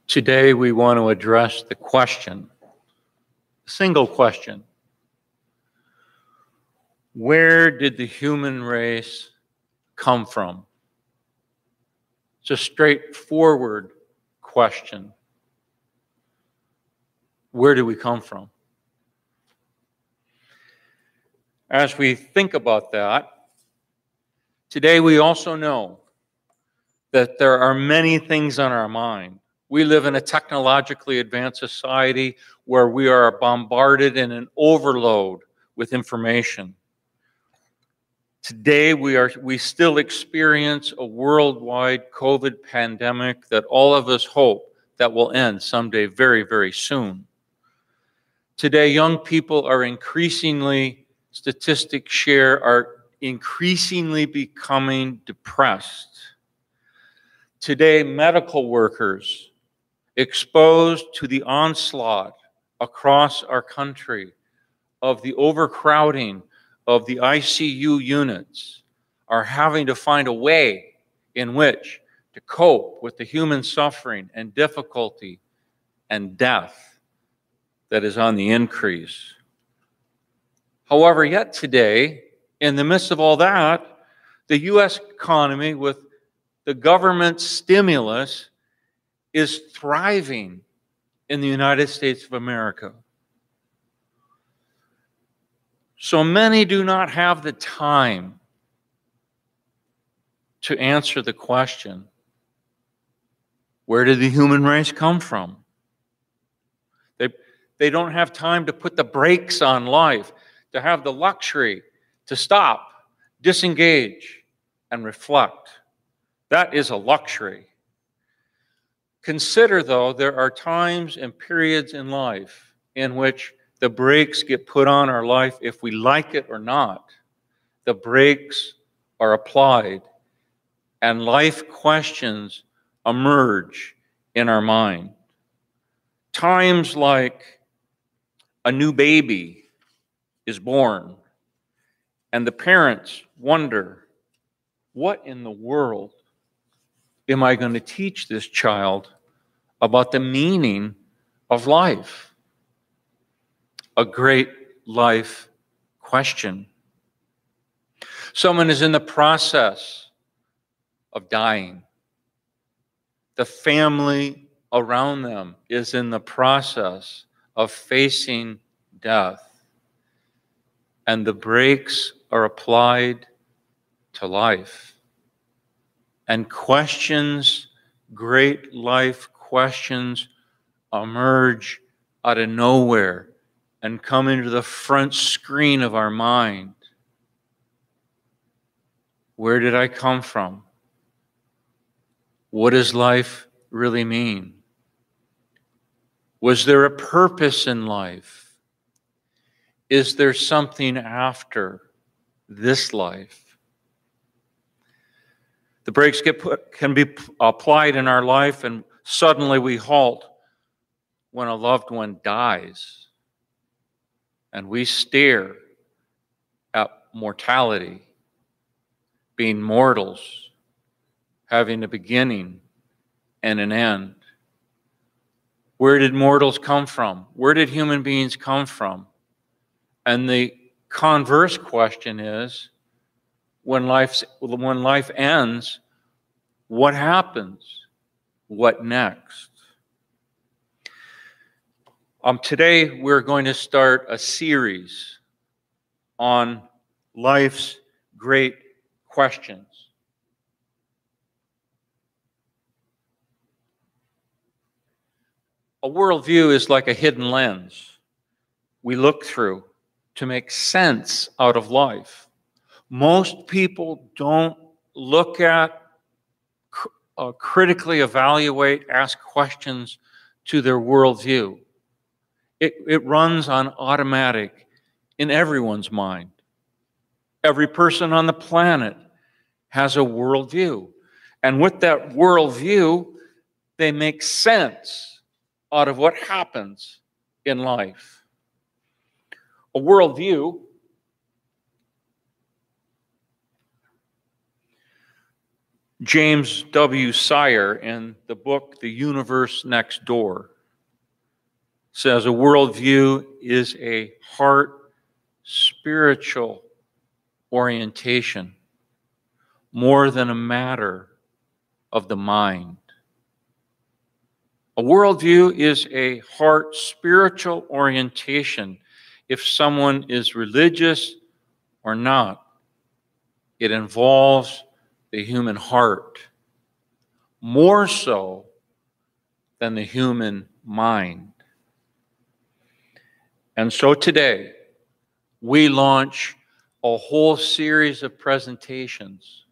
Today we want to address the question, a single question. Where did the human race come from? It's a straightforward question. Where do we come from? As we think about that, today we also know that there are many things on our mind. We live in a technologically advanced society where we are bombarded in an overload with information. Today, we still experience a worldwide COVID pandemic that all of us hope that will end someday very, very soon. Today, young people are statistics share, are increasingly becoming depressed. Today, medical workers exposed to the onslaught across our country of the overcrowding of the ICU units are having to find a way in which to cope with the human suffering and difficulty and death that is on the increase. However, yet today, in the midst of all that, the U.S. economy with the government stimulus is thriving in the United States of America. So many do not have the time to answer the question, where did the human race come from? They don't have time to put the brakes on life, to have the luxury to stop, disengage, and reflect. That is a luxury. Consider, though, there are times and periods in life in which the brakes get put on our life, if we like it or not. The brakes are applied, and life questions emerge in our mind. Times like a new baby is born, and the parents wonder, what in the world am I going to teach this child about the meaning of life? A great life question. Someone is in the process of dying. The family around them is in the process of facing death. And the brakes are applied to life. And questions, great life questions, emerge out of nowhere and come into the front screen of our mind. Where did I come from? What does life really mean? Was there a purpose in life? Is there something after this life? The brakes can be applied in our life, and suddenly we halt when a loved one dies. And we stare at mortality, being mortals, having a beginning and an end. Where did mortals come from? Where did human beings come from? And the converse question is, when life ends, what happens? What next? Today, we're going to start a series on life's great questions. A worldview is like a hidden lens we look through to make sense out of life. Most people don't look at, critically evaluate, ask questions to their worldview. It runs on automatic in everyone's mind. Every person on the planet has a worldview. And with that worldview, they make sense out of what happens in life. A worldview James W. Sire, in the book The Universe Next Door, says a worldview is a heart spiritual orientation more than a matter of the mind. A worldview is a heart spiritual orientation. If someone is religious or not, it involves the human heart more so than the human mind. And so today, we launch a whole series of presentations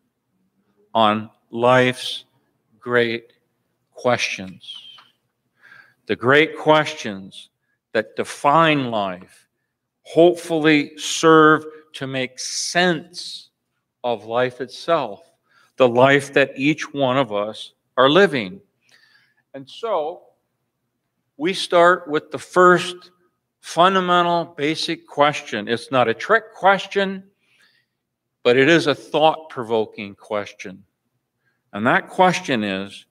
on life's great questions. The great questions that define life, hopefully serve to make sense of life itself, the life that each one of us are living. And so, we start with the first fundamental, basic question. It's not a trick question, but it is a thought-provoking question. And that question is,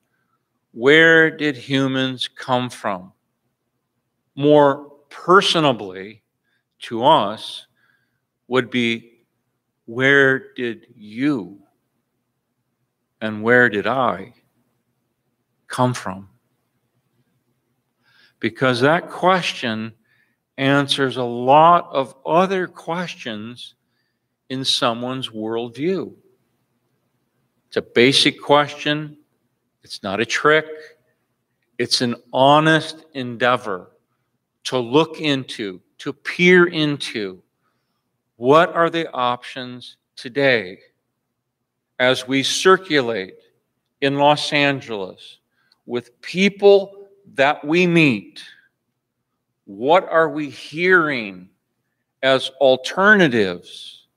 where did humans come from? More personably to us would be, where did you and where did I come from? Because that question answers a lot of other questions in someone's worldview. It's a basic question. It's not a trick. It's an honest endeavor to look into, to peer into, what are the options today as we circulate in Los Angeles with people that we meet. What are we hearing as alternatives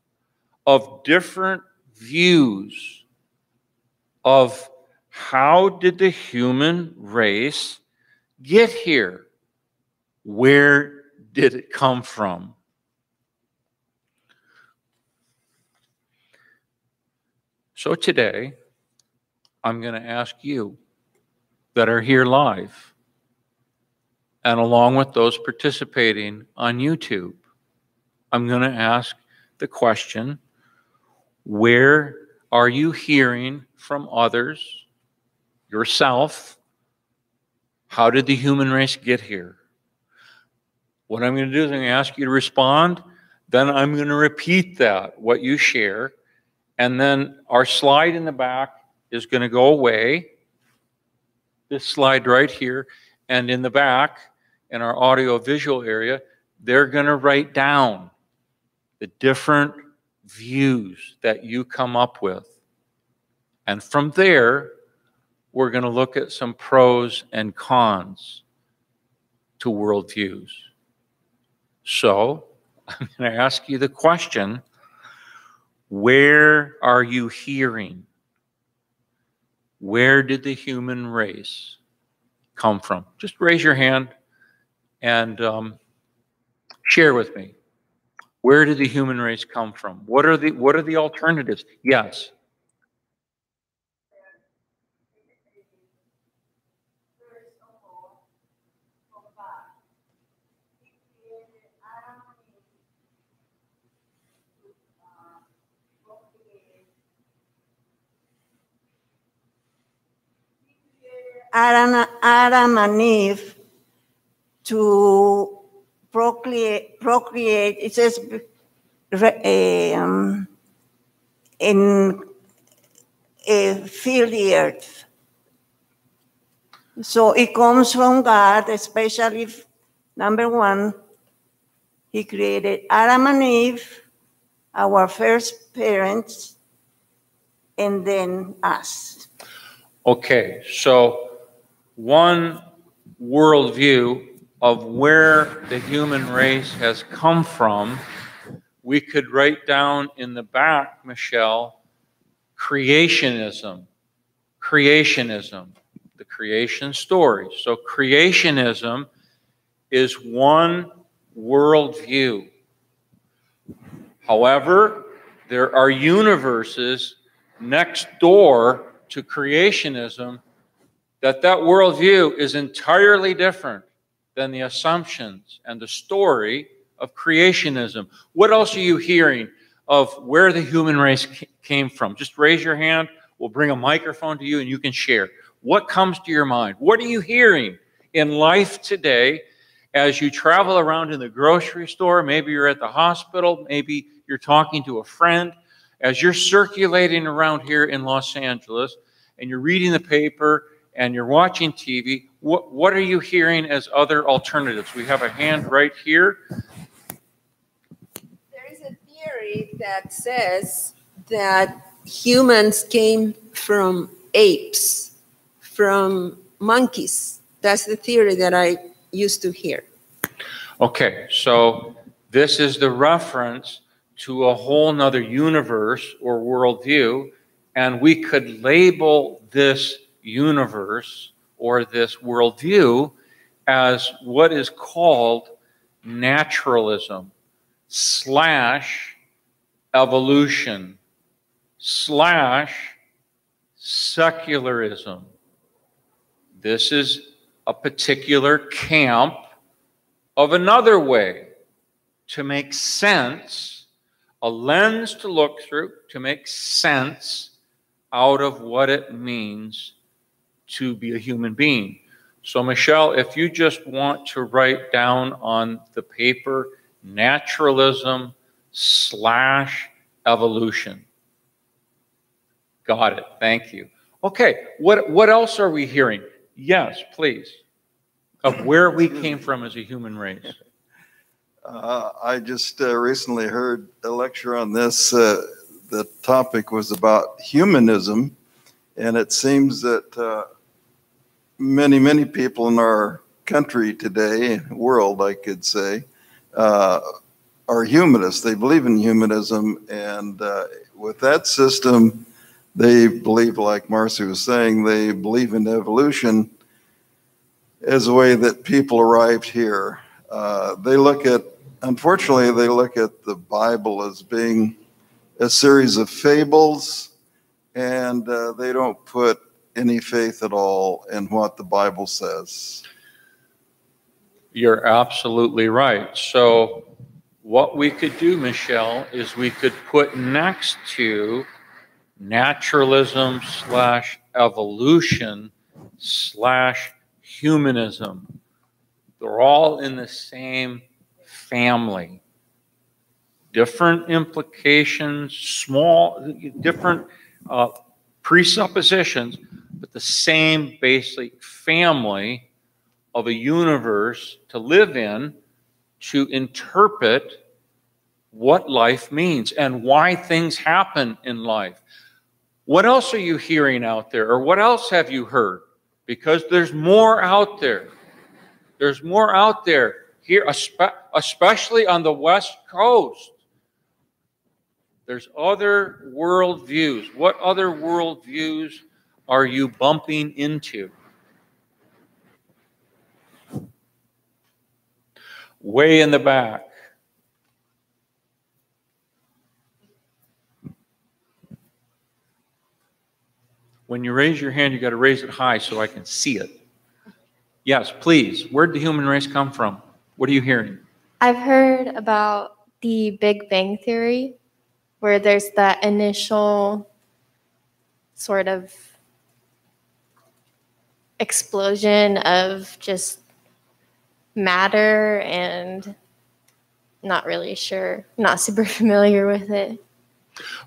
of different views of how did the human race get here? Where did it come from? So today, I'm going to ask you that are here live, and along with those participating on YouTube, I'm going to ask the question, where are you hearing from others, yourself? How did the human race get here? What I'm going to do is I'm going to ask you to respond, then I'm going to repeat that, what you share, and then our slide in the back is going to go away, this slide right here, and in the back, in our audio-visual area, they're going to write down the different views that you come up with. And from there, we're going to look at some pros and cons to worldviews. So, I'm going to ask you the question, where are you hearing? Where did the human race come from? Just raise your hand and share with me. Where did the human race come from? What are the alternatives? Yes. Adam and Eve to procreate. It says fill the earth. So it comes from God, especially number one, He created Adam and Eve, our first parents, and then us. Okay, so one worldview of where the human race has come from, we could write down in the back, Michelle, creationism, the creation story. So creationism is one worldview. However, there are universes next door to creationism, that worldview is entirely different than the assumptions and the story of creationism. What else are you hearing of where the human race came from? Just raise your hand. We'll bring a microphone to you and you can share. What comes to your mind? What are you hearing in life today as you travel around in the grocery store? Maybe you're at the hospital. Maybe you're talking to a friend. As you're circulating around here in Los Angeles and you're reading the paper and you're watching TV, what are you hearing as other alternatives? We have a hand right here. There is a theory that says that humans came from apes, from monkeys. That's the theory that I used to hear. Okay, so this is the reference to a whole nother universe or worldview, and we could label this universe or this worldview as what is called naturalism / evolution / secularism. This is a particular camp of another way to make sense, a lens to look through to make sense out of what it means to be a human being. So Michelle, if you just want to write down on the paper, naturalism / evolution. Got it, thank you. Okay, what else are we hearing? Yes, please. Of where we came from as a human race. I just recently heard a lecture on this. The topic was about humanism, and it seems that many people in our country today, world, I could say, are humanists. They believe in humanism, and with that system, they believe, like Marcy was saying, they believe in evolution as a way that people arrived here. Unfortunately, they look at the Bible as being a series of fables, and they don't put any faith at all in what the Bible says. You're absolutely right. So what we could do, Michelle, is we could put next to naturalism / evolution / humanism. They're all in the same family. Different implications, different presuppositions, but the same basic family of a universe to live in, to interpret what life means and why things happen in life. What else are you hearing out there, or what else have you heard? Because there's more out there. There's more out there here, especially on the West Coast. There's other worldviews. What other worldviews are you bumping into? Way in the back. When you raise your hand, you got to raise it high so I can see it. Yes, please. Where did the human race come from? What are you hearing? I've heard about the Big Bang Theory, where there's that initial sort of explosion of just matter, and not really sure, not super familiar with it.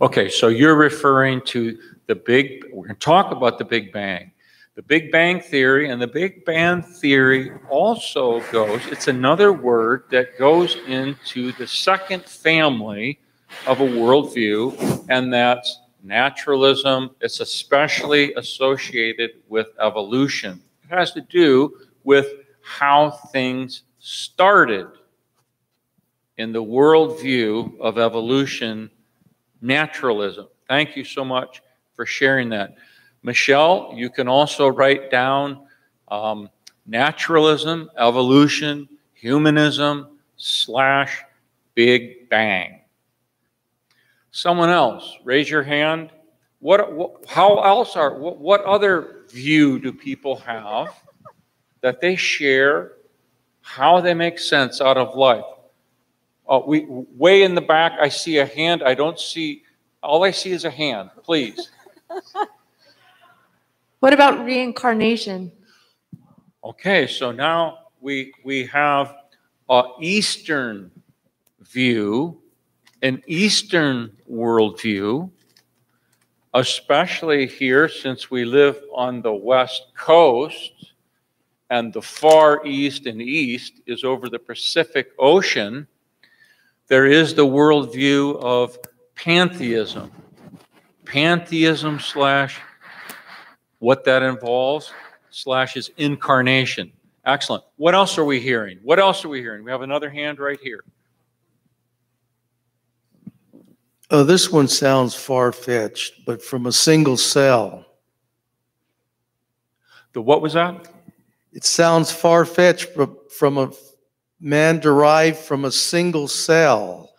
Okay, so you're referring to we're going to talk about the Big Bang. The Big Bang Theory, and the Big Bang Theory also goes, it's another word that goes into the second family of a worldview, and that's naturalism. It's especially associated with evolution. It has to do with how things started in the worldview of evolution, naturalism. Thank you so much for sharing that. Michelle, you can also write down naturalism, evolution, humanism / Big Bang. Someone else, raise your hand. What other view do people have that they share, how they make sense out of life? Way in the back, I see a hand. All I see is a hand, please. What about reincarnation? Okay, so now we have an Eastern view, an Eastern worldview, especially here since we live on the West Coast and the far East and East is over the Pacific Ocean. There is the worldview of pantheism. Pantheism / what that involves / is incarnation. Excellent. What else are we hearing? We have another hand right here. Oh, this one sounds far-fetched, but from a single cell. What was that? It sounds far-fetched from a man derived from a single cell.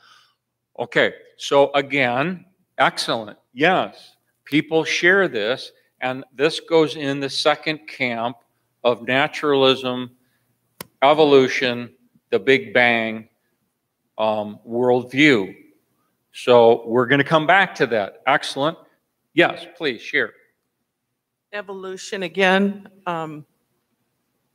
Okay, so again, excellent. Yes, people share this, and this goes in the second camp of naturalism, evolution, the Big Bang worldview. So we're going to come back to that. Excellent. Yes, please share. Evolution again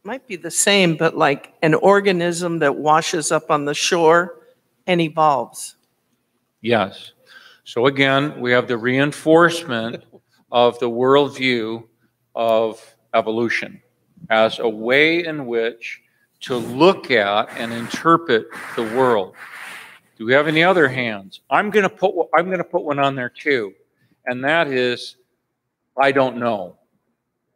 might be the same, but like an organism that washes up on the shore and evolves. Yes. So again, we have the reinforcement of the worldview of evolution as a way in which to look at and interpret the world. Do we have any other hands? I'm going to put one on there too, and that is, I don't know.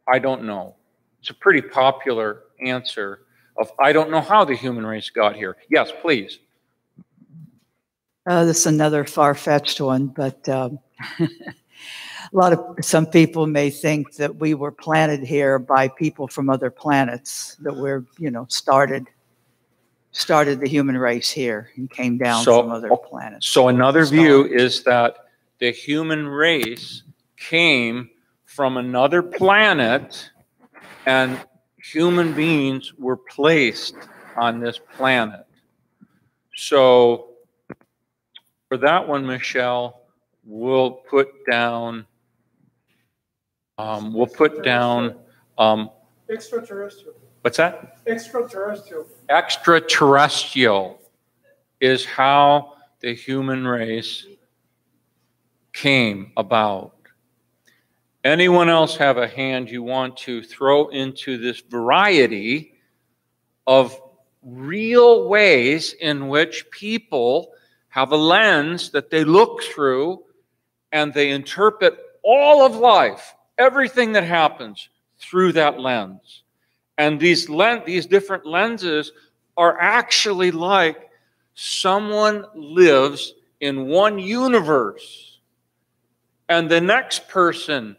I don't know. It's a pretty popular answer of, I don't know how the human race got here. Yes, please. This is another far-fetched one, but some people may think that we were planted here by people from other planets, that we're, started the human race here and came down from other planets. So another view is that the human race came from another planet and human beings were placed on this planet. So for that one, Michelle, we'll put down extraterrestrial. What's that? Extraterrestrial. Extraterrestrial is how the human race came about. Anyone else have a hand you want to throw into this variety of real ways in which people have a lens that they look through and they interpret all of life, everything that happens through that lens? And these different lenses are actually like someone lives in one universe and the next person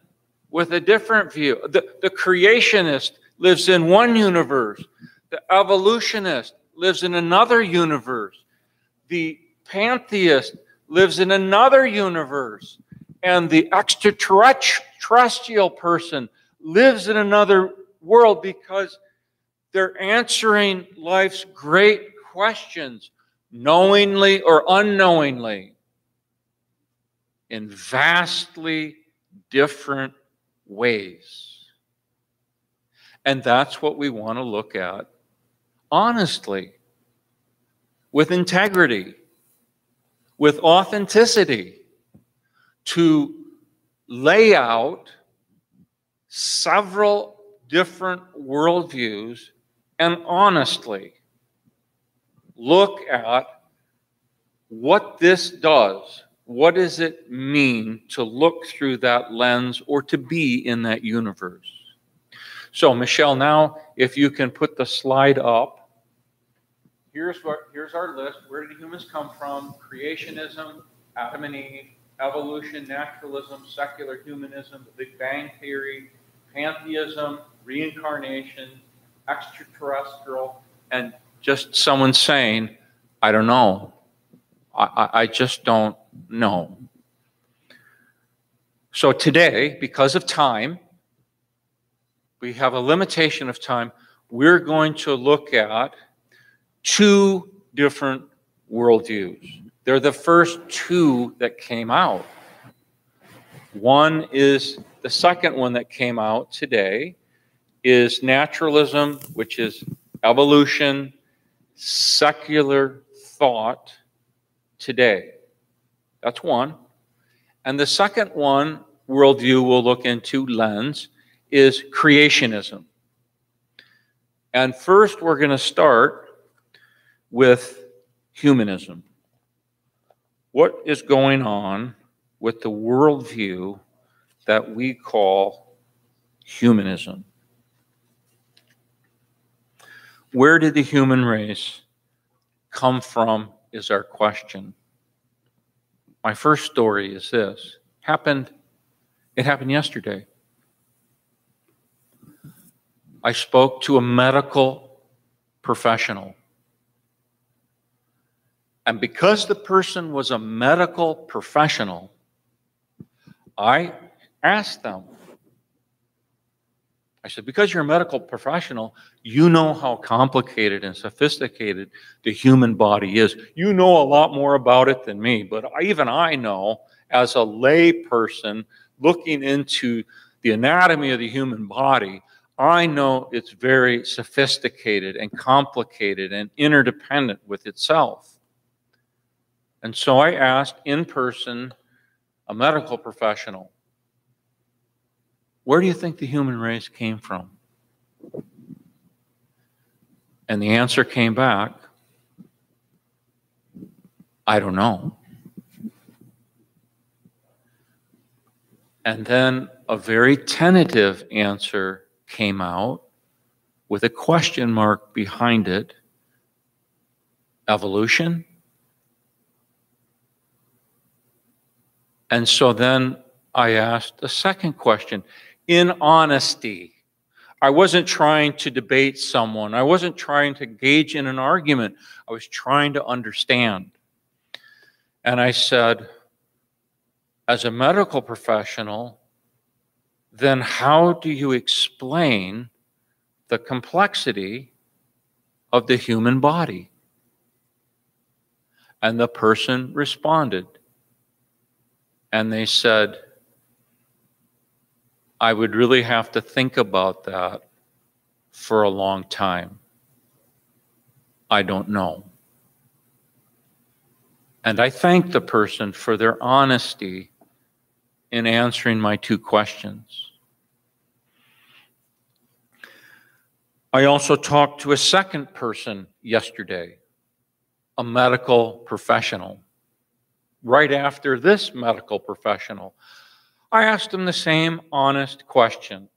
with a different view. The creationist lives in one universe. The evolutionist lives in another universe. The pantheist lives in another universe. And the extraterrestrial person lives in another world, because they're answering life's great questions, knowingly or unknowingly, in vastly different ways. And that's what we want to look at honestly, with integrity, with authenticity, to lay out several different worldviews and honestly look at what this does. What does it mean to look through that lens or to be in that universe? So, Michelle, now if you can put the slide up. Here's our list. Where did humans come from? Creationism, Adam and Eve, evolution, naturalism, secular humanism, the Big Bang Theory, pantheism, reincarnation, extraterrestrial, and just someone saying, I don't know. I just don't know. So today, because of time, we have a limitation of time. We're going to look at two different worldviews. They're the first two that came out. One is the second one that came out today is naturalism, which is evolution, secular thought today. That's one. And the second one, worldview we'll look into, lens, is creationism. And first we're going to start with humanism. What is going on with the worldview that we call humanism? Where did the human race come from is our question. My first story is this. It happened yesterday. I spoke to a medical professional. And because the person was a medical professional, I asked them, I said, because you're a medical professional, you know how complicated and sophisticated the human body is. You know a lot more about it than me, but even I know, as a lay person looking into the anatomy of the human body, I know it's very sophisticated and complicated and interdependent with itself. And so I asked in person a medical professional, where do you think the human race came from? And the answer came back, I don't know. And then a very tentative answer came out with a question mark behind it. Evolution? And so then I asked a second question. In honesty, I wasn't trying to debate someone. I wasn't trying to engage in an argument. I was trying to understand. And I said, as a medical professional, then how do you explain the complexity of the human body? And the person responded. And they said, I would really have to think about that for a long time. I don't know. And I thank the person for their honesty in answering my two questions. I also talked to a second person yesterday, a medical professional. Right after this medical professional, I asked them the same honest question.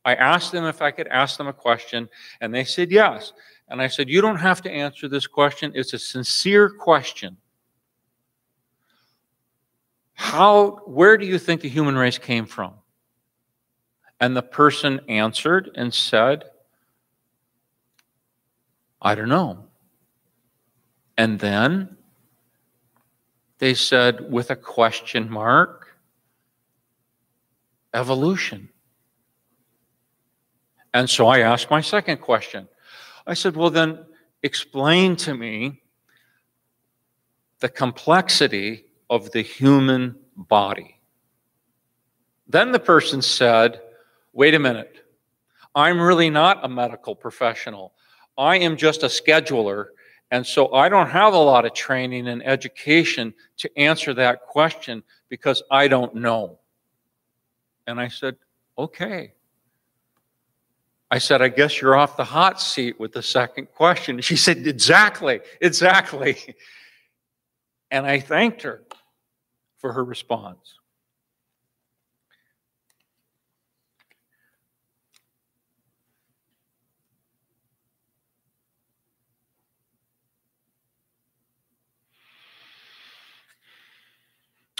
I asked them if I could ask them a question, and they said yes. And I said, you don't have to answer this question. It's a sincere question. Where do you think the human race came from? And the person answered and said, I don't know. And then they said, with a question mark, evolution. And so I asked my second question. I said, well, then explain to me the complexity of the human body. Then the person said, wait a minute, I'm really not a medical professional. I am just a scheduler, and so I don't have a lot of training and education to answer that question because I don't know. And I said, okay. I said, I guess you're off the hot seat with the second question. She said, exactly. And I thanked her for her response.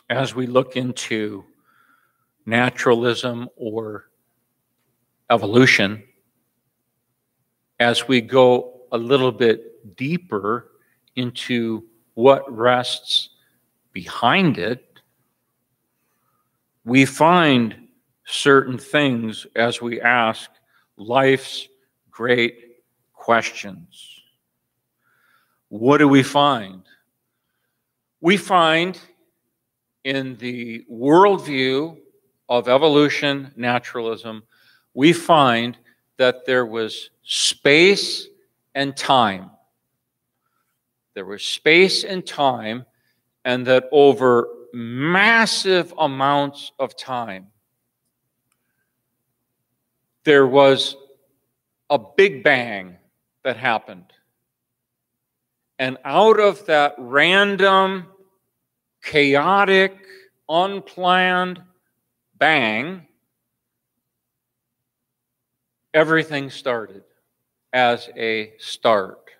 As we look into naturalism or evolution, as we go a little bit deeper into what rests behind it, we find certain things as we ask life's great questions. What do we find? We find in the worldview of evolution, naturalism, we find that there was space and time. There was space and time, and that over massive amounts of time, there was a big bang that happened. And out of that random, chaotic, unplanned bang, everything started as a start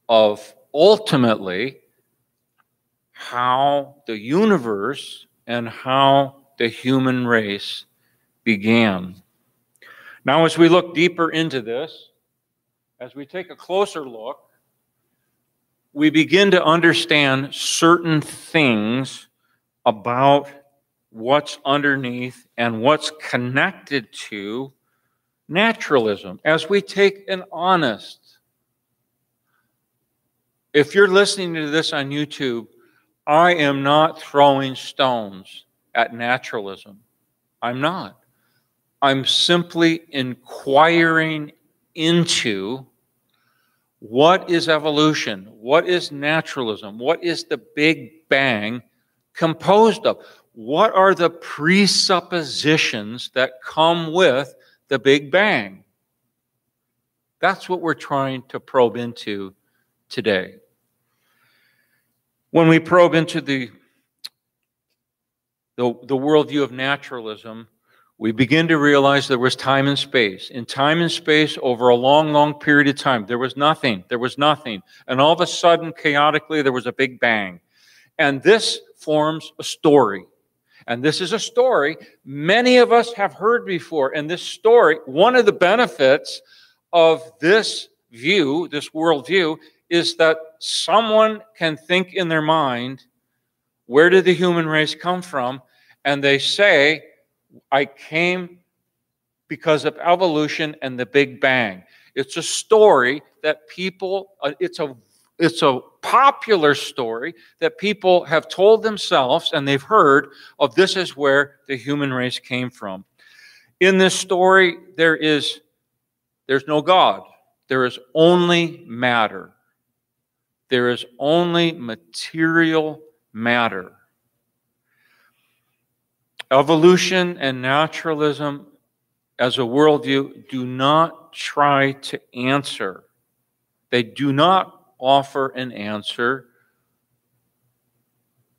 of ultimately how the universe and how the human race began. Now, as we look deeper into this, as we take a closer look, we begin to understand certain things about what's underneath and what's connected to naturalism. As we take an honest, if you're listening to this on YouTube, I am not throwing stones at naturalism. I'm not. I'm simply inquiring into what is evolution, what is naturalism, what is the Big Bang composed of? What are the presuppositions that come with the Big Bang? That's what we're trying to probe into today. When we probe into the worldview of naturalism, we begin to realize there was time and space. In time and space, over a long, long period of time, there was nothing. There was nothing. And all of a sudden, chaotically, there was a big bang. And this forms a story. And this is a story many of us have heard before. And this story, one of the benefits of this view, this worldview, is that someone can think in their mind, where did the human race come from? And they say, I came because of evolution and the Big Bang. It's a story that people, it's a popular story that people have told themselves and they've heard of. This is where the human race came from. In this story, there's no God. There is only matter. There is only material matter. Evolution and naturalism as a worldview do not try to answer. They do not offer an answer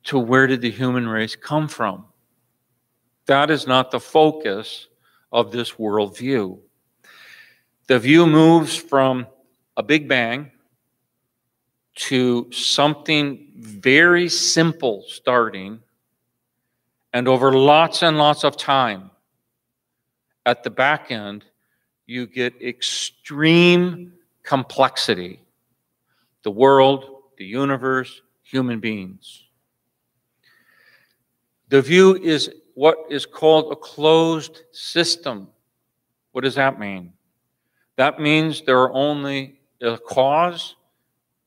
to where did the human race come from. That is not the focus of this worldview. The view moves from a Big Bang to something very simple starting, and over lots and lots of time, at the back end, you get extreme complexity. The world, the universe, human beings. The view is what is called a closed system. What does that mean? That means there are only a cause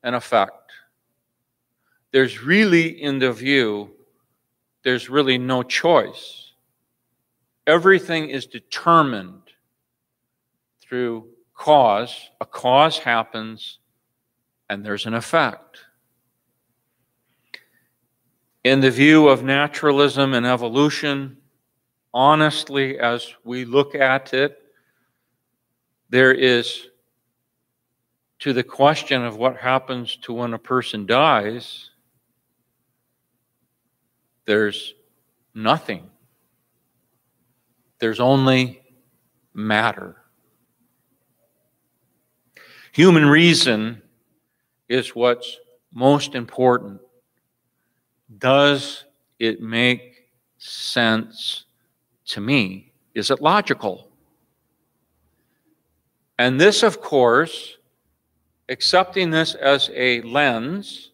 and effect. There's really, in the view, there's really no choice. Everything is determined through cause. A cause happens, and there's an effect. In the view of naturalism and evolution, honestly, as we look at it, there is, to the question of what happens to when a person dies, there's nothing. There's only matter. Human reason is what's most important. Does it make sense to me? Is it logical? And this, of course, accepting this as a lens,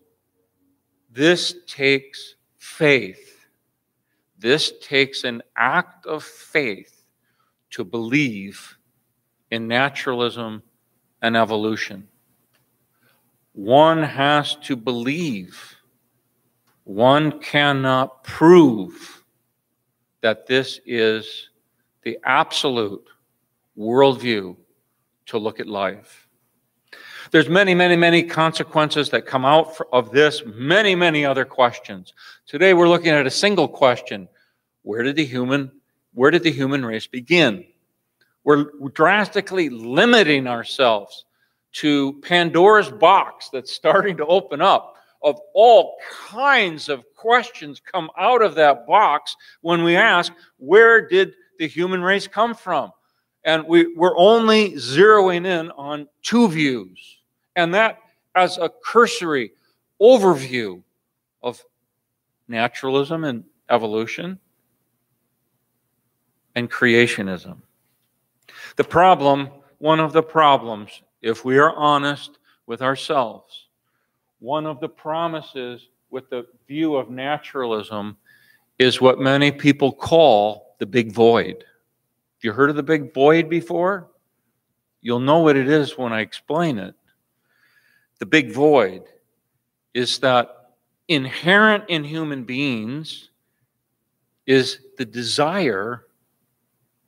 this takes faith. This takes an act of faith to believe in naturalism and evolution. One has to believe. One cannot prove that this is the absolute worldview to look at life. There's many, many, many consequences that come out of this, many, many other questions. Today we're looking at a single question. Where did the human race begin? We're drastically limiting ourselves to Pandora's box that's starting to open up, of all kinds of questions come out of that box when we ask, where did the human race come from? And we're only zeroing in on two views, and that as a cursory overview of naturalism and evolution and creationism. The problem, one of the problems, if we are honest with ourselves, one of the promises with the view of naturalism is what many people call the big void. Have you heard of the big void before? You'll know what it is when I explain it. The big void is that inherent in human beings is the desire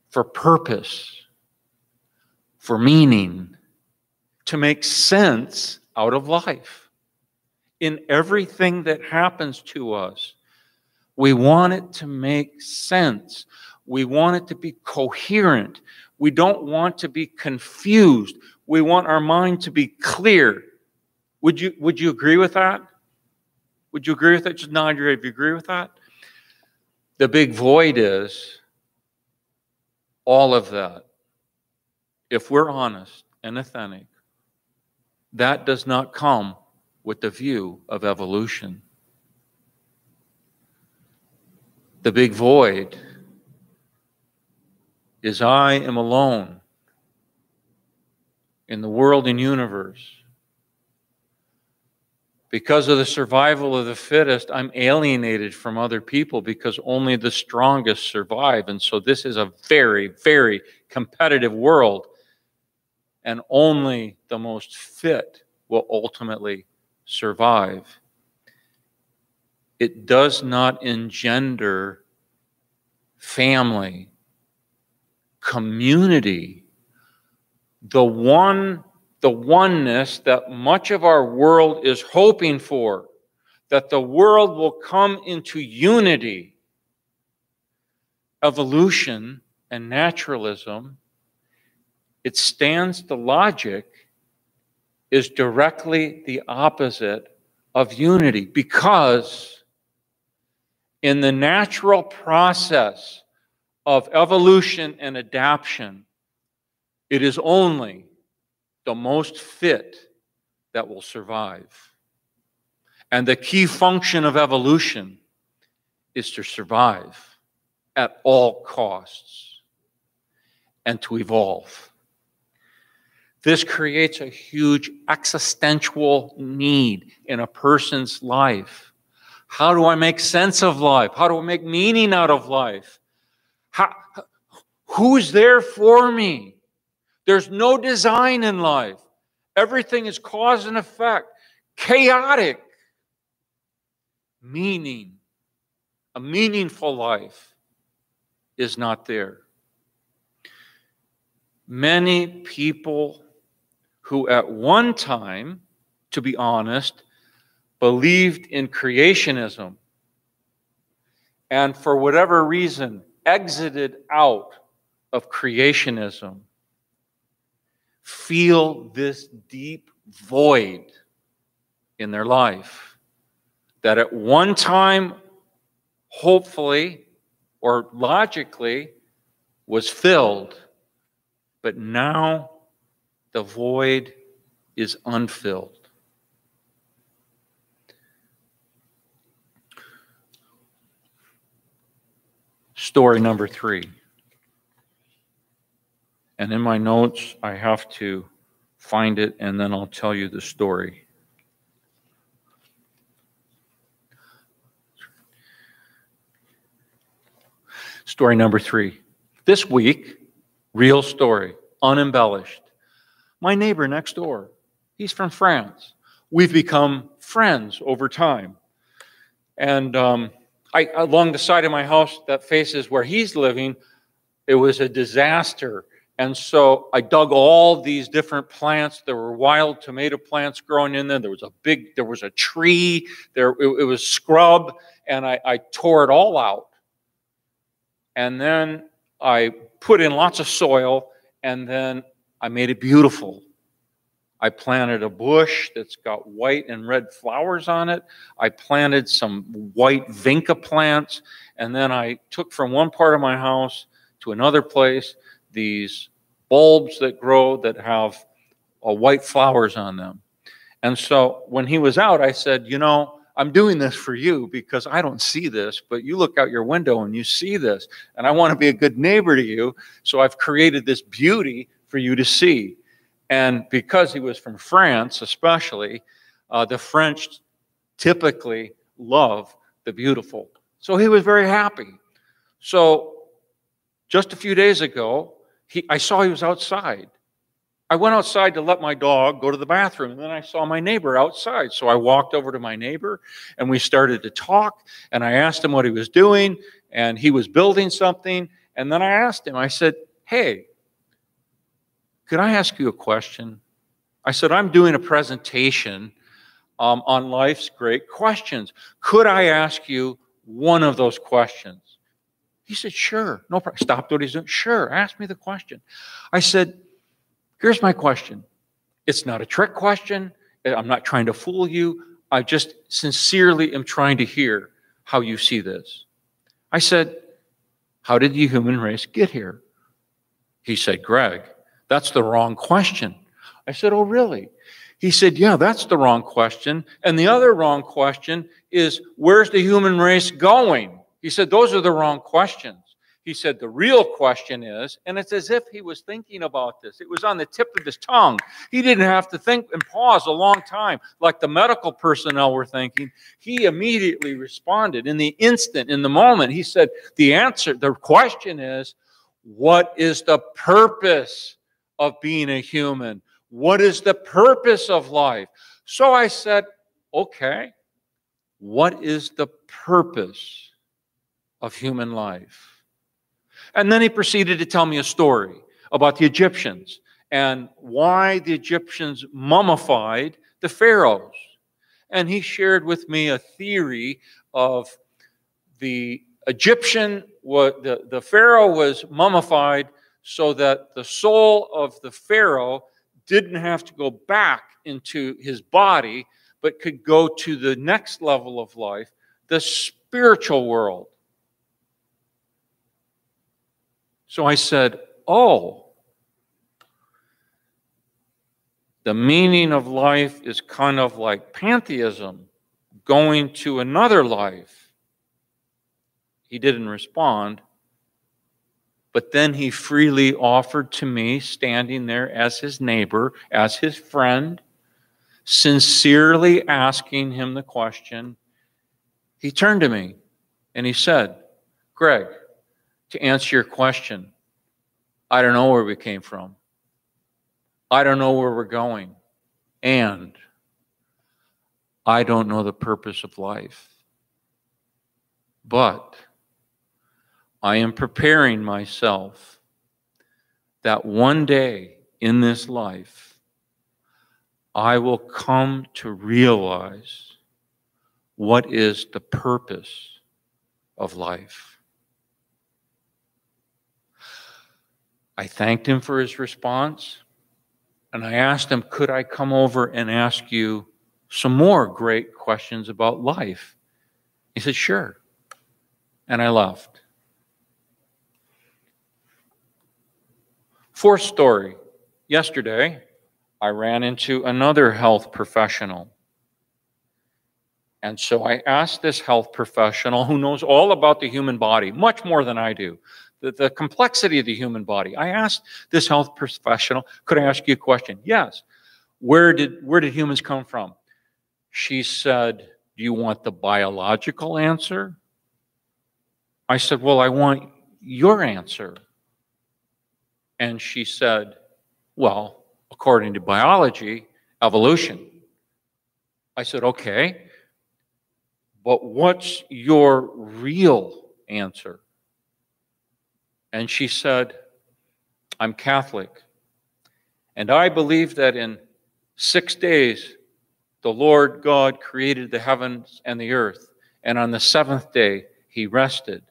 for purpose, for meaning, to make sense out of life. In everything that happens to us, we want it to make sense. We want it to be coherent. We don't want to be confused. We want our mind to be clear. Would you agree with that? Would you agree with that? Just nod your head if you agree with that. The big void is all of that. If we're honest and authentic, that does not come with the view of evolution. The big void is I am alone in the world and universe. Because of the survival of the fittest, I'm alienated from other people because only the strongest survive. And so this is a very, very competitive world. And only the most fit will ultimately survive. It does not engender family, community, the oneness that much of our world is hoping for, that the world will come into unity. Evolution and naturalism, it stands to logic, is directly the opposite of unity, because in the natural process of evolution and adaptation, it is only the most fit that will survive. And the key function of evolution is to survive at all costs and to evolve. This creates a huge existential need in a person's life. How do I make sense of life? How do I make meaning out of life? Who's there for me? There's no design in life. Everything is cause and effect. Chaotic. Meaning, a meaningful life is not there. Many people who at one time, to be honest, believed in creationism and for whatever reason exited out of creationism, feel this deep void in their life that at one time, hopefully or logically, was filled, but now the void is unfilled. Story number 3. And in my notes, I have to find it, and then I'll tell you the story. Story number 3. This week, real story, unembellished. My neighbor next door, he's from France. We've become friends over time. And along the side of my house that faces where he's living, it was a disaster. And so I dug all these different plants. There were wild tomato plants growing in there. There was a tree. It was scrub, and I tore it all out. And then I put in lots of soil, and then I made it beautiful. I planted a bush that's got white and red flowers on it. I planted some white vinca plants, and then I took from one part of my house to another place these bulbs that grow that have white flowers on them. And so when he was out, I said, you know, I'm doing this for you because I don't see this, but you look out your window and you see this, and I want to be a good neighbor to you, so I've created this beauty for you to see. And because he was from France, especially, the French typically love the beautiful. So he was very happy. So just a few days ago, I saw he was outside. I went outside to let my dog go to the bathroom, and then I saw my neighbor outside. So I walked over to my neighbor, and we started to talk, and I asked him what he was doing, and he was building something. And then I asked him, I said, hey, could I ask you a question? I said, I'm doing a presentation on life's great questions. Could I ask you one of those questions? He said, sure. No problem. Stopped what he's doing. Sure, ask me the question. I said, here's my question. It's not a trick question. I'm not trying to fool you. I just sincerely am trying to hear how you see this. I said, how did the human race get here? He said, Greg, that's the wrong question. I said, oh, really? He said, yeah, that's the wrong question. And the other wrong question is, where's the human race going? He said, those are the wrong questions. He said, the real question is, and it's as if he was thinking about this. It was on the tip of his tongue. He didn't have to think and pause a long time like the medical personnel were thinking. He immediately responded in the instant, in the moment. He said, the question is, what is the purpose of being a human? What is the purpose of life? So I said, okay, what is the purpose of human life? And then he proceeded to tell me a story about the Egyptians and why the Egyptians mummified the Pharaohs. And he shared with me a theory of the Pharaoh was mummified so that the soul of the Pharaoh didn't have to go back into his body, but could go to the next level of life, the spiritual world. So I said, oh, the meaning of life is kind of like pantheism, going to another life. He didn't respond, but then he freely offered to me, standing there as his neighbor, as his friend, sincerely asking him the question. He turned to me and he said, Greg, to answer your question, I don't know where we came from. I don't know where we're going. And I don't know the purpose of life. But I am preparing myself that one day in this life, I will come to realize what is the purpose of life. I thanked him for his response, and I asked him, could I come over and ask you some more great questions about life? He said, sure. And I left. Fourth story. Yesterday, I ran into another health professional. And so I asked this health professional who knows all about the human body, much more than I do, the complexity of the human body. I asked this health professional, could I ask you a question? Yes. Where did humans come from? She said, do you want the biological answer? I said, well, I want your answer? And she said, well, according to biology, evolution. I said, okay, but what's your real answer? And she said, I'm Catholic, and I believe that in 6 days, the Lord God created the heavens and the earth, and on the seventh day, he rested.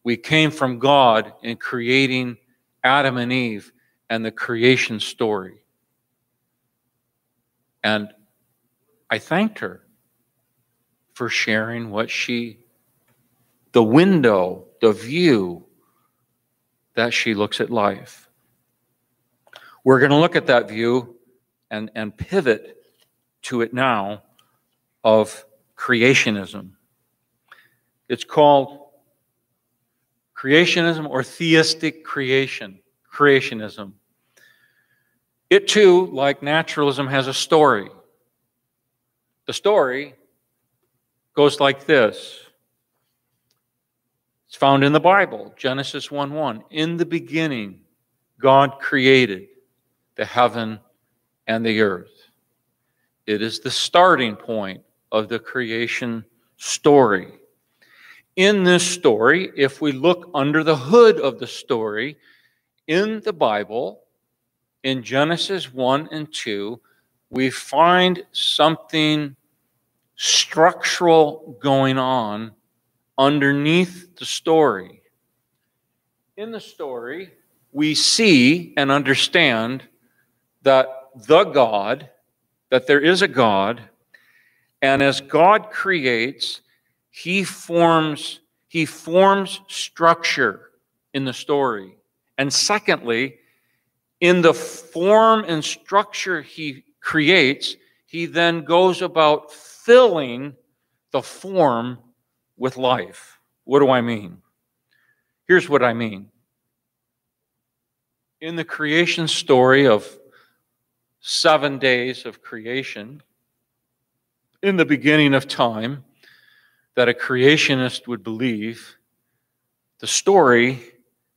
We came from God in creating Adam and Eve and the creation story. And I thanked her for sharing the window, the view that she looks at life. We're going to look at that view and pivot to it now of creationism. It's called creationism or theistic creationism. It too, like naturalism, has a story. The story goes like this. It's found in the Bible, Genesis 1:1. In the beginning, God created the heaven and the earth. It is the starting point of the creation story. In this story, if we look under the hood of the story, in the Bible, in Genesis 1 and 2, we find something structural going on underneath the story. In the story, we see and understand that there is a God, and as God creates, he forms structure in the story. And secondly, in the form and structure he creates, he then goes about filling the form with life. What do I mean? Here's what I mean. In the creation story of 7 days of creation, in the beginning of time, that a creationist would believe, the story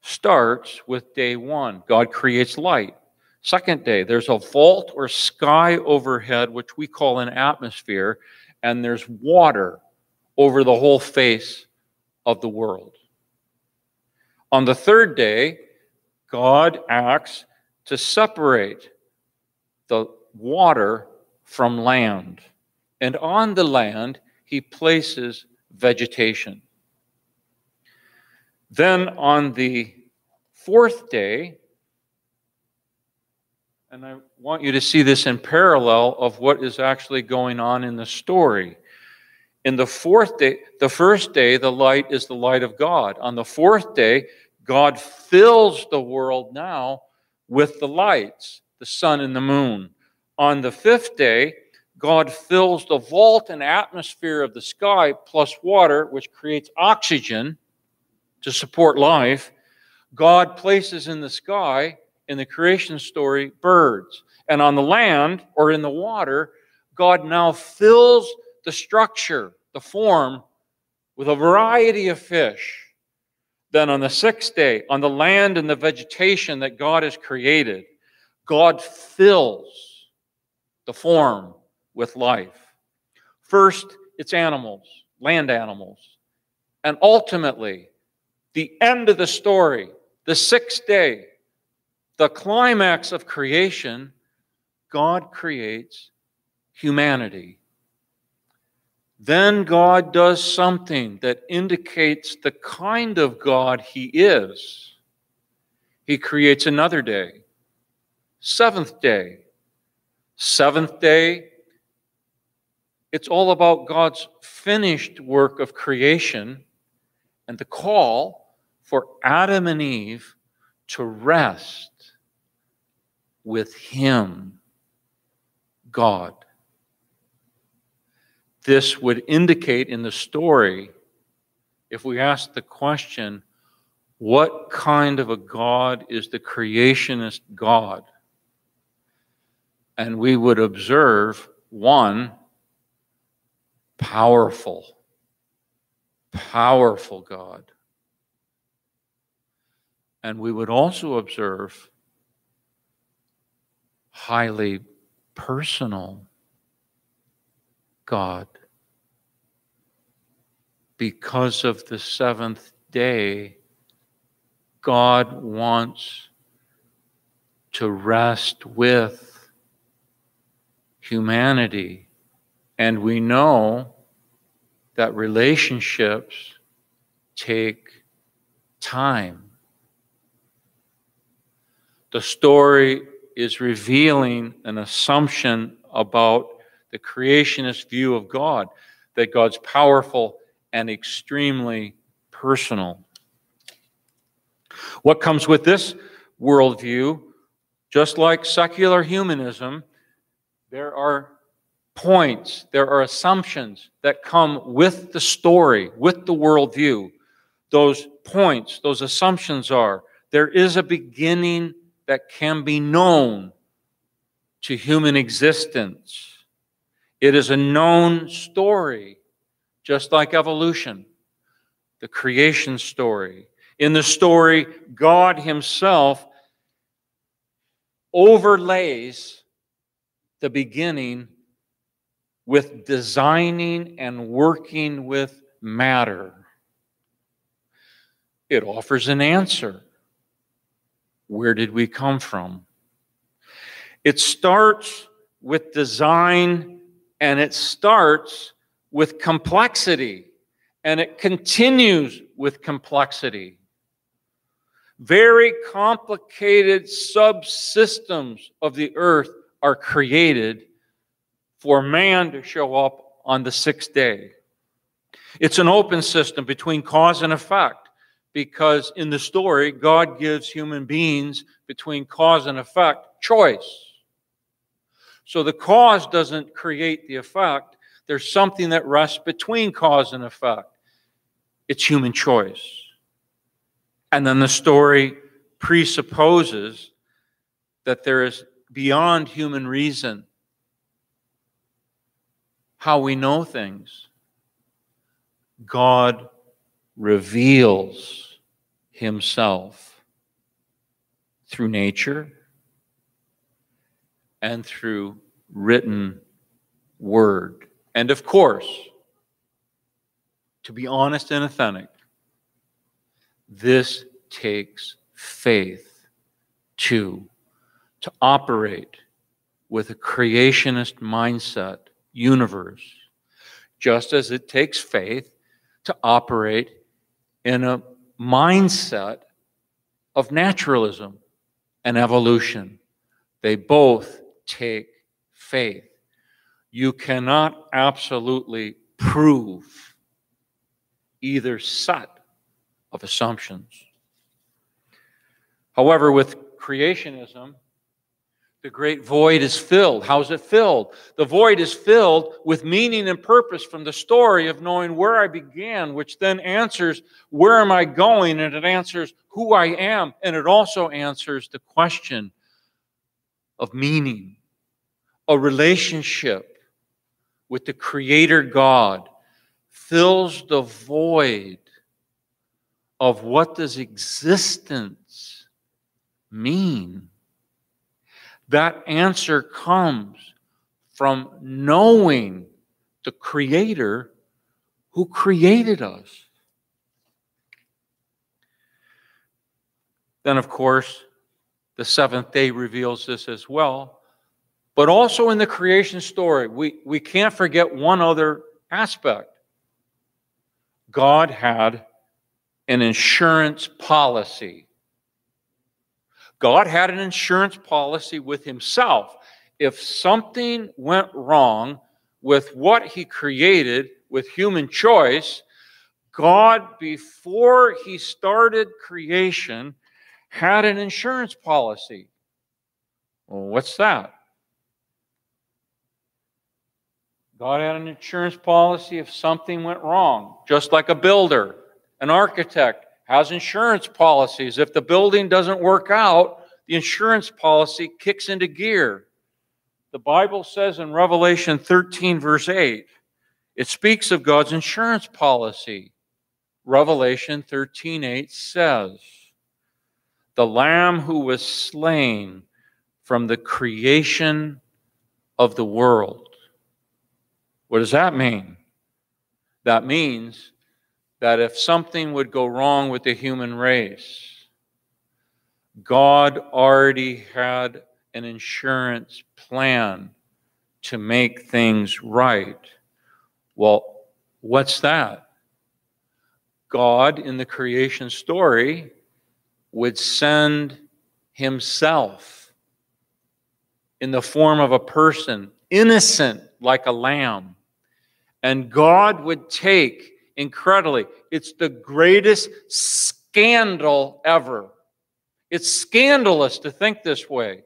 starts with day 1. God creates light. Second day, there's a vault or sky overhead, which we call an atmosphere, and there's water over the whole face of the world. On the third day, God acts to separate the water from land. And on the land, he places vegetation. Then on the fourth day, and I want you to see this in parallel of what is actually going on in the story. In the fourth day, the first day, the light is the light of God. On the fourth day, God fills the world now with the lights, the sun and the moon. On the fifth day, God fills the vault and atmosphere of the sky plus water, which creates oxygen to support life. God places in the sky, in the creation story, birds. And on the land, or in the water, God now fills the structure, the form, with a variety of fish. Then on the sixth day, on the land and the vegetation that God has created, God fills the form with life. First, it's animals, land animals. And ultimately, the end of the story, the sixth day, the climax of creation, God creates humanity. Then God does something that indicates the kind of God he is. He creates another day, seventh day. Seventh day, it's all about God's finished work of creation and the call for Adam and Eve to rest with him, God. This would indicate in the story, if we ask the question, what kind of a God is the creationist God? And we would observe, one, powerful God. And we would also observe highly personal God. Because of the seventh day, God wants to rest with humanity. And we know that relationships take time. The story is revealing an assumption about the creationist view of God, that God's powerful and extremely personal. What comes with this worldview, just like secular humanism, there are points, there are assumptions that come with the story, with the worldview. Those points, those assumptions are, there is a beginning that can be known to human existence. It is a known story, just like evolution, the creation story. In the story, God Himself overlays the beginning with designing and working with matter. It offers an answer. Where did we come from? It starts with design, and it starts with complexity, and it continues with complexity. Very complicated subsystems of the earth are created for man to show up on the sixth day. It's an open system between cause and effect, because in the story, God gives human beings between cause and effect choice. So the cause doesn't create the effect. There's something that rests between cause and effect. It's human choice. And then the story presupposes that there is beyond human reason how we know things. God reveals Himself through nature and through written word. And of course, to be honest and authentic, this takes faith too, to operate with a creationist mindset universe, just as it takes faith to operate in a mindset of naturalism and evolution. They both take faith. You cannot absolutely prove either set of assumptions. However, with creationism, the great void is filled. How is it filled? The void is filled with meaning and purpose from the story of knowing where I began, which then answers, where am I going? And it answers who I am. And it also answers the question of meaning, a relationship with the Creator God fills the void of what does existence mean. That answer comes from knowing the Creator who created us. Then, of course, the seventh day reveals this as well. But also in the creation story, we can't forget one other aspect. God had an insurance policy. God had an insurance policy with Himself. If something went wrong with what He created with human choice, God, before He started creation, had an insurance policy. Well, what's that? God had an insurance policy if something went wrong, just like a builder, an architect has insurance policies. If the building doesn't work out, the insurance policy kicks into gear. The Bible says in Revelation 13, verse 8, it speaks of God's insurance policy. Revelation 13:8 says, the Lamb who was slain from the creation of the world. What does that mean? That means that if something would go wrong with the human race, God already had an insurance plan to make things right. Well, what's that? God, in the creation story, would send himself in the form of a person, innocent like a lamb. And God would take, incredibly, it's the greatest scandal ever. It's scandalous to think this way.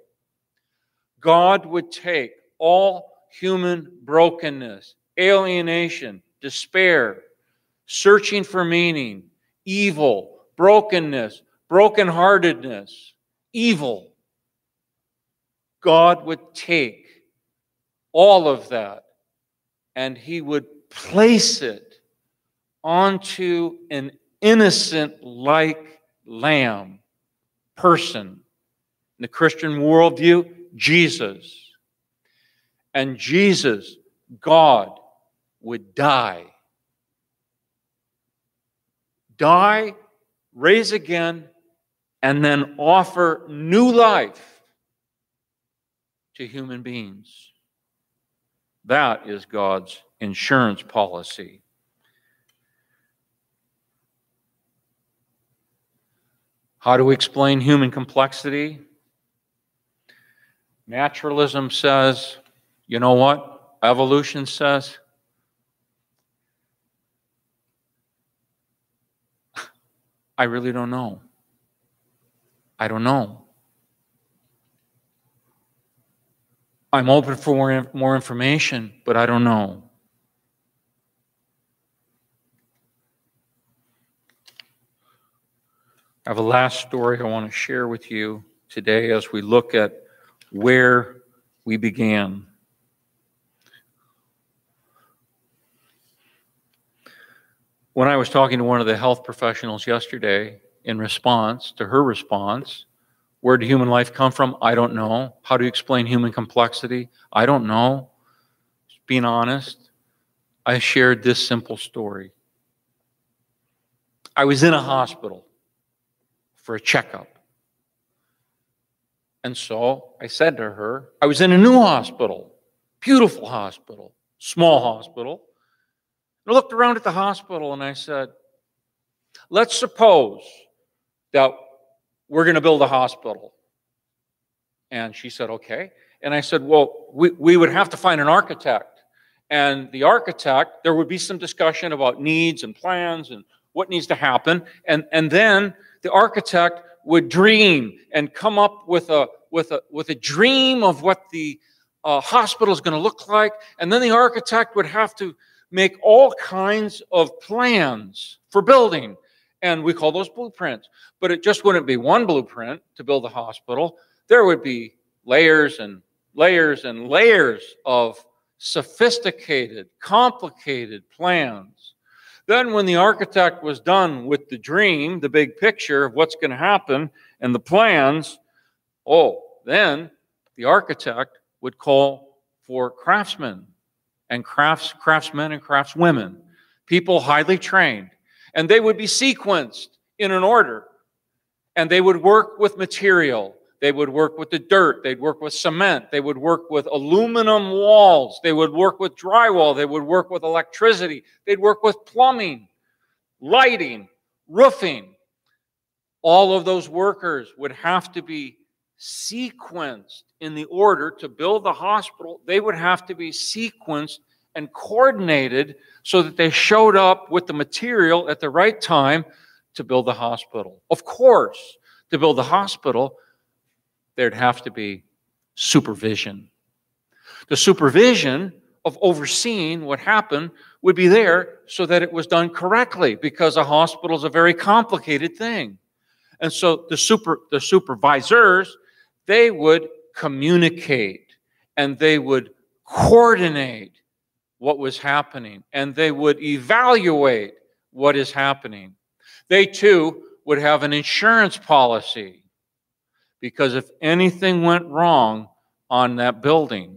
God would take all human brokenness, alienation, despair, searching for meaning, evil, brokenness, brokenheartedness, evil. God would take all of that and he would place it onto an innocent-like lamb person. In the Christian worldview, Jesus. And Jesus, God, would die. Die, raise again, and then offer new life to human beings. That is God's insurance policy. How do we explain human complexity? Naturalism says, you know what? Evolution says, I really don't know. I don't know. I'm open for more information, but I don't know. I have a last story I want to share with you today as we look at where we began. When I was talking to one of the health professionals yesterday in response to her response, where did human life come from? I don't know. How do you explain human complexity? I don't know. Just being honest, I shared this simple story. I was in a hospital for a checkup. And so I said to her, I was in a new hospital, beautiful hospital, small hospital. I looked around at the hospital and I said, let's suppose that we're going to build a hospital. And she said, okay. And I said, well, we would have to find an architect. And the architect, there would be some discussion about needs and plans and what needs to happen. And then the architect would dream and come up with a dream of what the hospital is going to look like. And then the architect would have to make all kinds of plans for building. And we call those blueprints. But it just wouldn't be one blueprint to build a hospital. There would be layers and layers and layers of sophisticated, complicated plans. Then when the architect was done with the dream, the big picture of what's going to happen and the plans, then the architect would call for craftsmen and craftsmen and craftswomen, people highly trained. And they would be sequenced in an order. And they would work with material. They would work with the dirt. They'd work with cement. They would work with aluminum walls. They would work with drywall. They would work with electricity. They'd work with plumbing, lighting, roofing. All of those workers would have to be sequenced in the order to build the hospital. They would have to be sequenced and coordinated so that they showed up with the material at the right time to build the hospital. Of course, to build the hospital, there'd have to be supervision. The supervision of overseeing what happened would be there so that it was done correctly, because a hospital is a very complicated thing. And so the supervisors, they would communicate and they would coordinate what was happening, and they would evaluate what is happening. They too would have an insurance policy. Because if anything went wrong on that building,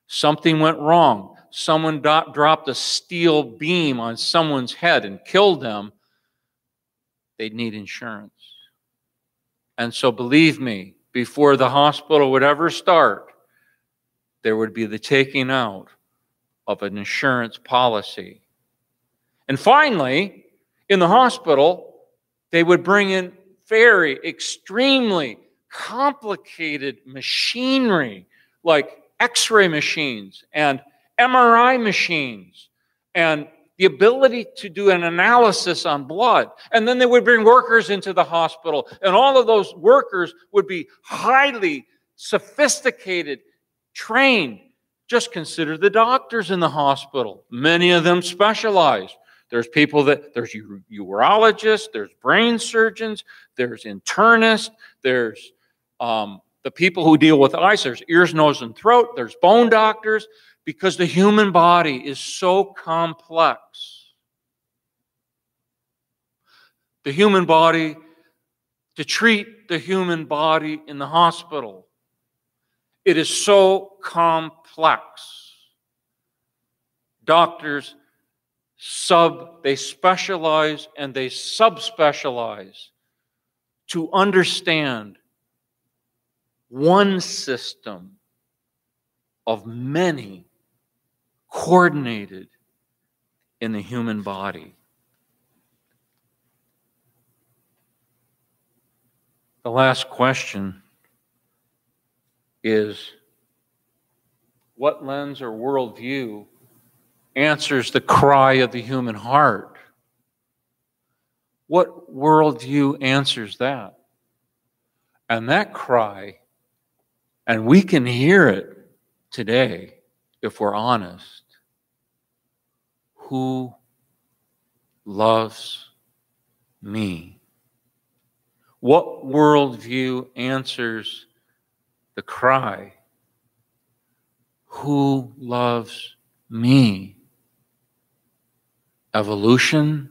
something went wrong, someone dropped a steel beam on someone's head and killed them, they'd need insurance. And so believe me, before the hospital would ever start, there would be the taking out of an insurance policy. And finally, in the hospital, they would bring in very extremely complicated machinery like X-ray machines and MRI machines and the ability to do an analysis on blood. And then they would bring workers into the hospital, and all of those workers would be highly sophisticated, trained. Just consider the doctors in the hospital. Many of them specialize. There's there's urologists, there's brain surgeons, there's internists, there's the people who deal with eyes, there's ears, nose, and throat, there's bone doctors, because the human body is so complex. The human body, to treat the human body in the hospital, it is so complex. Doctors they specialize and they subspecialize to understand one system of many coordinated in the human body. The last question is, what lens or worldview answers the cry of the human heart? What worldview answers that? And that cry, and we can hear it today if we're honest: who loves me? What worldview answers the cry, who loves me? Evolution,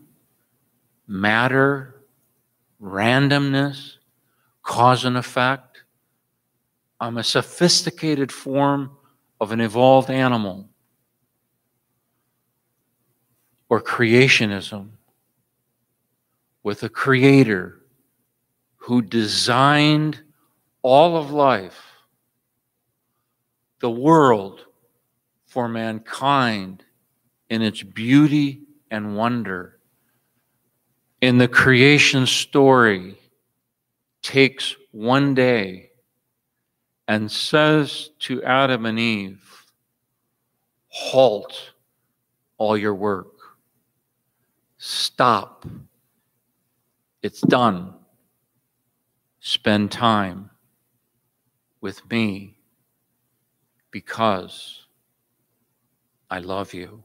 matter, randomness, cause and effect. I'm a sophisticated form of an evolved animal. Or creationism, with a creator who designed all of life, the world, for mankind in its beauty and wonder. In the creation story, takes one day and says to Adam and Eve, halt all your work. Stop. It's done. Spend time with me because I love you.